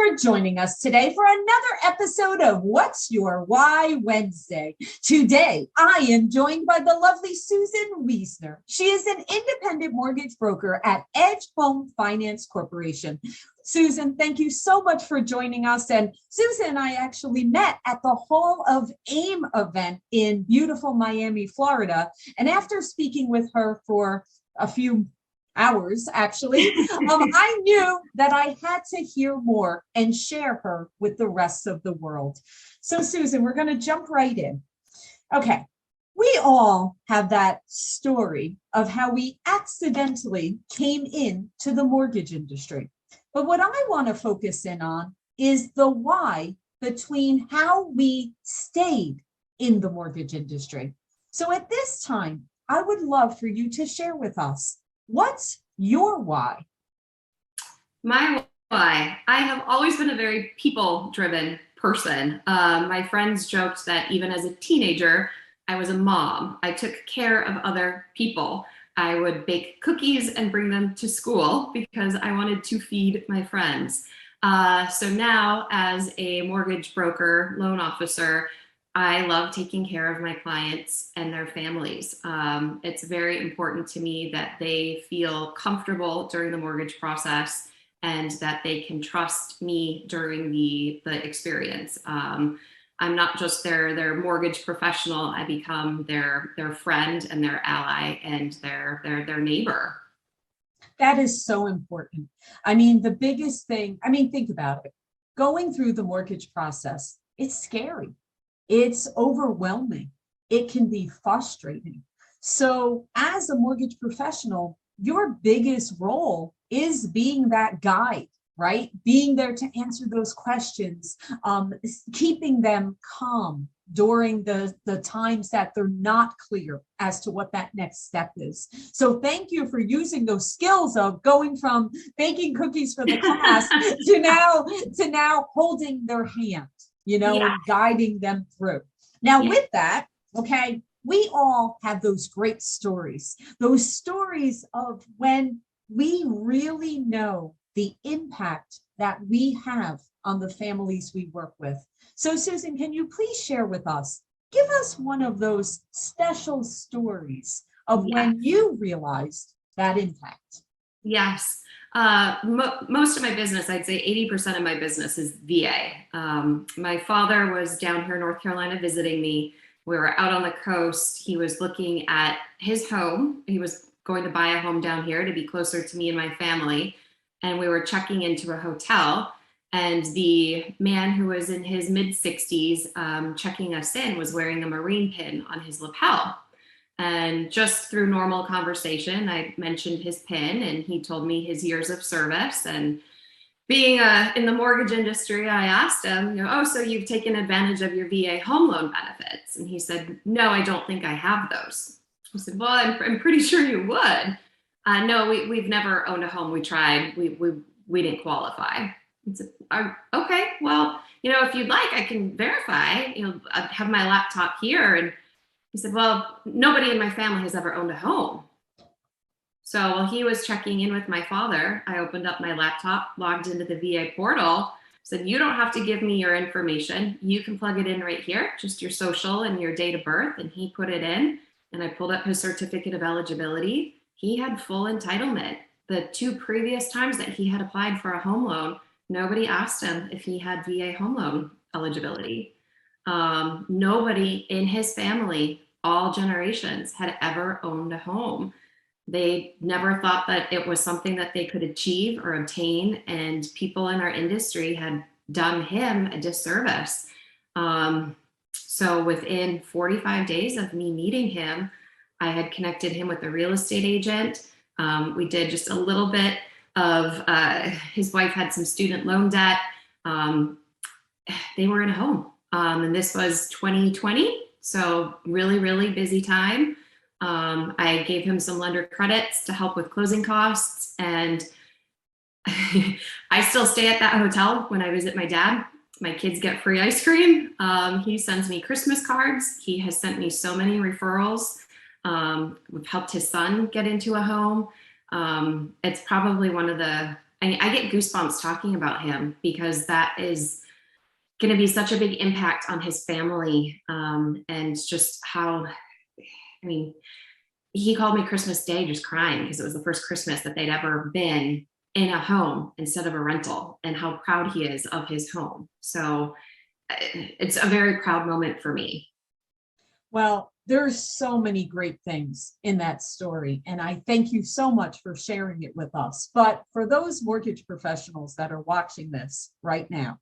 for joining us today for another episode of What's Your Why Wednesday. Today, I am joined by the lovely Susan Wiesner. She is an independent mortgage broker at Edge Home Finance Corporation. Susan, thank you so much for joining us. And Susan and I actually met at the Hall of AIM event in beautiful Miami, Florida. And after speaking with her for a few hours, actually, I knew that I had to hear more and share her with the rest of the world. So Susan, we're going to jump right in. Okay, we all have that story of how we accidentally came into the mortgage industry. But what I want to focus in on is the why between how we stayed in the mortgage industry. So at this time, I would love for you to share with us, what's your why? My why? I have always been a very people-driven person. My friends joked that even as a teenager, I was a mom. I took care of other people. I would bake cookies and bring them to school because I wanted to feed my friends. So now, as a mortgage broker, loan officer, I love taking care of my clients and their families. It's very important to me that they feel comfortable during the mortgage process and that they can trust me during the experience. I'm not just their mortgage professional. I become their friend and their ally and their neighbor. That is so important. I mean, the biggest thing, think about it. Going through the mortgage process, it's scary. It's overwhelming. It can be frustrating. So as a mortgage professional, your biggest role is being that guide, right? Being there to answer those questions, keeping them calm during the times that they're not clear as to what that next step is. So thank you for using those skills of going from baking cookies for the class to now holding their hand, and guiding them through. Now, with that, okay, we all have those great stories, those stories of when we really know the impact that we have on the families we work with. So, Susan, can you please share with us, give us one of those special stories of when you realized that impact? Yes. Most of my business, I'd say 80% of my business is VA. My father was down here in North Carolina visiting me. We were out on the coast. He was looking at his home. He was going to buy a home down here to be closer to me and my family. And we were checking into a hotel. And the man who was in his mid-60s checking us in was wearing a Marine pin on his lapel. And just through normal conversation, I mentioned his PIN and he told me his years of service. And being in the mortgage industry, I asked him, so you've taken advantage of your VA home loan benefits? And he said, no, I don't think I have those. I said, well, I'm pretty sure you would. No, we've never owned a home. We tried. We didn't qualify. He said, okay, well, if you'd like, I can verify. I have my laptop here. And he said, well, nobody in my family has ever owned a home. So while he was checking in with my father, I opened up my laptop, logged into the VA portal, said, you don't have to give me your information. You can plug it in right here, just your social and your date of birth. And he put it in, and I pulled up his certificate of eligibility. He had full entitlement. The 2 previous times that he had applied for a home loan, nobody asked him if he had VA home loan eligibility. Nobody in his family, all generations, had ever owned a home. They never thought that it was something that they could achieve or obtain, and people in our industry had done him a disservice. So within 45 days of me meeting him, I had connected him with a real estate agent. We did just a little bit of, his wife had some student loan debt. They were in a home. And this was 2020, so really, really busy time. I gave him some lender credits to help with closing costs, and I still stay at that hotel when I visit my dad. My kids get free ice cream. He sends me Christmas cards. He has sent me so many referrals. We've helped his son get into a home. It's probably one of the I get goosebumps talking about him because that is going to be such a big impact on his family, and just how, I mean, he called me Christmas Day just crying because it was the first Christmas that they'd ever been in a home instead of a rental, and how proud he is of his home. So it's a very proud moment for me. Well, there's so many great things in that story, and I thank you so much for sharing it with us. But for those mortgage professionals that are watching this right now,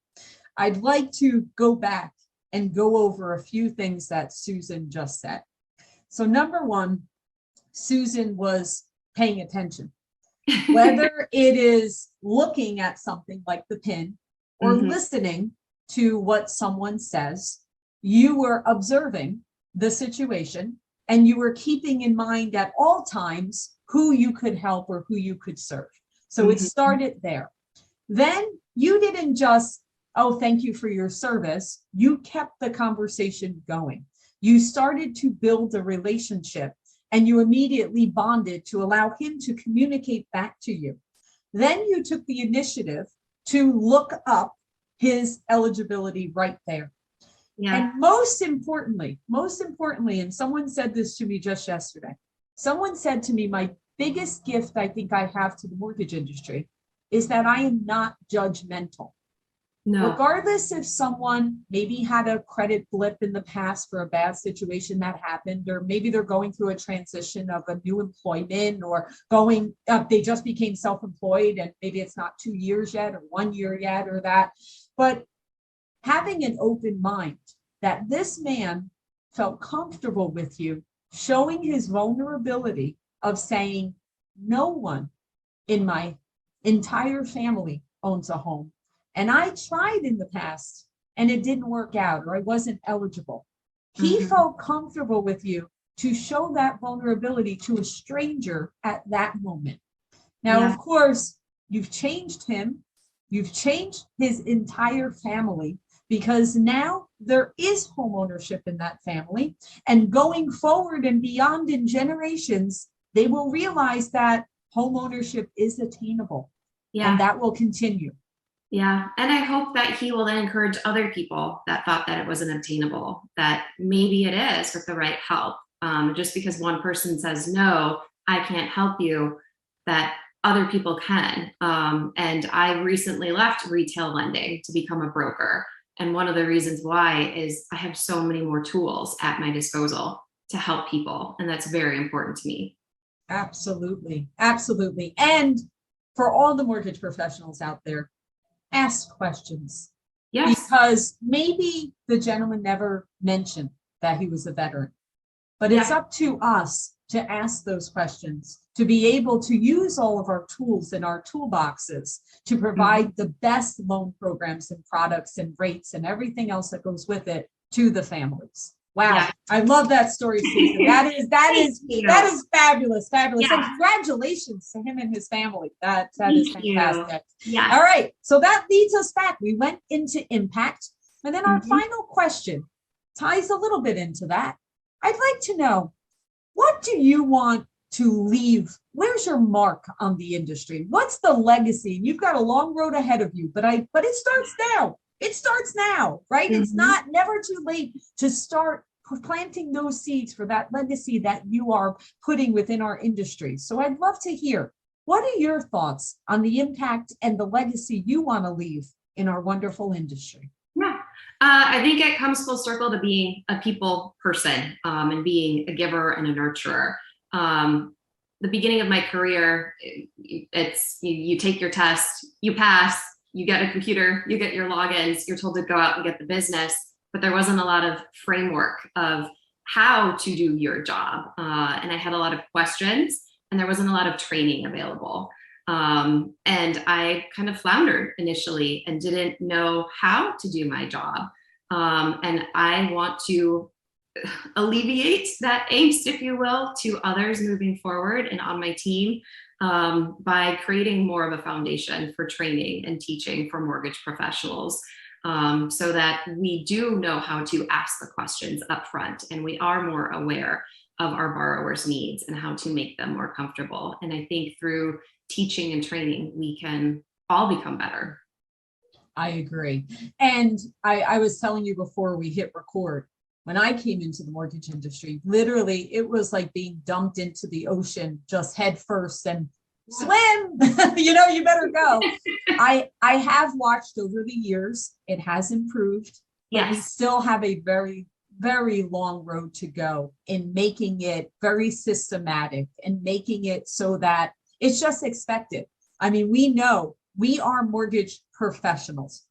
I'd like to go back and go over a few things that Susan just said. So number one, Susan was paying attention, whether it is looking at something like the pin or listening to what someone says. You were observing the situation, and you were keeping in mind at all times who you could help or who you could serve. So it started there. Then you didn't just, oh, thank you for your service. You kept the conversation going. You started to build a relationship, and you immediately bonded to allow him to communicate back to you. Then you took the initiative to look up his eligibility right there. Yeah. And most importantly, and someone said this to me just yesterday, someone said to me, my biggest gift I think I have to the mortgage industry is that I am not judgmental. No. Regardless if someone maybe had a credit blip in the past for a bad situation that happened, or maybe they're going through a transition of a new employment, or they just became self-employed and maybe it's not 2 years yet or 1 year yet or that. But having an open mind that this man felt comfortable with you, showing his vulnerability of saying, no one in my entire family owns a home. And I tried in the past and it didn't work out, or I wasn't eligible. He felt comfortable with you to show that vulnerability to a stranger at that moment. Now, of course, you've changed him. You've changed his entire family, because now there is home ownership in that family. And going forward and beyond in generations, they will realize that home ownership is attainable. And that will continue. Yeah. And I hope that he will then encourage other people that thought that it wasn't obtainable, that maybe it is with the right help. Just because one person says, no, I can't help you, that other people can. And I recently left retail lending to become a broker. And one of the reasons why is I have so many more tools at my disposal to help people. And that's very important to me. Absolutely. Absolutely. And for all the mortgage professionals out there, ask questions. Yes. Because maybe the gentleman never mentioned that he was a veteran, but it's up to us to ask those questions, to be able to use all of our tools in our toolboxes to provide the best loan programs and products and rates and everything else that goes with it to the families. Wow. Yeah. I love that story, Susan. That is fabulous. Fabulous. Yeah. And congratulations to him and his family. That is fantastic. Yeah. All right. So that leads us back. We went into impact. And then our final question ties a little bit into that. I'd like to know, what do you want to leave? Where's your mark on the industry? What's the legacy? You've got a long road ahead of you, but it starts now. It starts now, right? It's never too late to start planting those seeds for that legacy that you are putting within our industry. So I'd love to hear, what are your thoughts on the impact and the legacy you want to leave in our wonderful industry? Yeah, I think it comes full circle to being a people person, and being a giver and a nurturer. The beginning of my career, it's you take your test, you pass, you get a computer, you get your logins, you're told to go out and get the business, but there wasn't a lot of framework of how to do your job. And I had a lot of questions, and there wasn't a lot of training available. And I kind of floundered initially and didn't know how to do my job. And I want to alleviate that angst, if you will, to others moving forward and on my team, by creating more of a foundation for training and teaching for mortgage professionals, so that we do know how to ask the questions up front, and we are more aware of our borrowers' needs and how to make them more comfortable. And I think through teaching and training, we can all become better. I agree. And I was telling you before we hit record, when I came into the mortgage industry, literally it was like being dumped into the ocean just head first and swim, you better go. I have watched over the years, it has improved, but we Yes. still have a very, very long road to go in making it very systematic and making it so that it's just expected. I mean, we know we are mortgage professionals,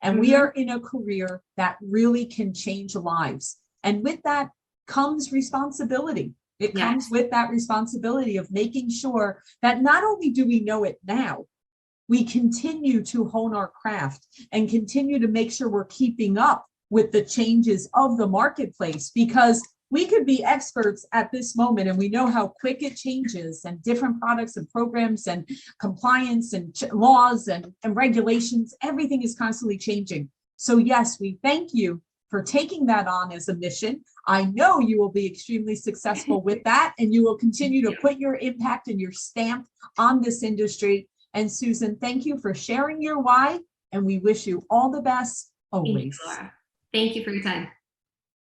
and we are in a career that really can change lives. And with that comes responsibility. It comes with that responsibility of making sure that not only do we know it now, we continue to hone our craft and continue to make sure we're keeping up with the changes of the marketplace, because we could be experts at this moment and we know how quick it changes, and different products and programs and compliance and laws and regulations, everything is constantly changing. So yes, we thank you for taking that on as a mission. I know you will be extremely successful with that, and you will continue to put your impact and your stamp on this industry. And Susan, thank you for sharing your why, and we wish you all the best always. Thank you for your time.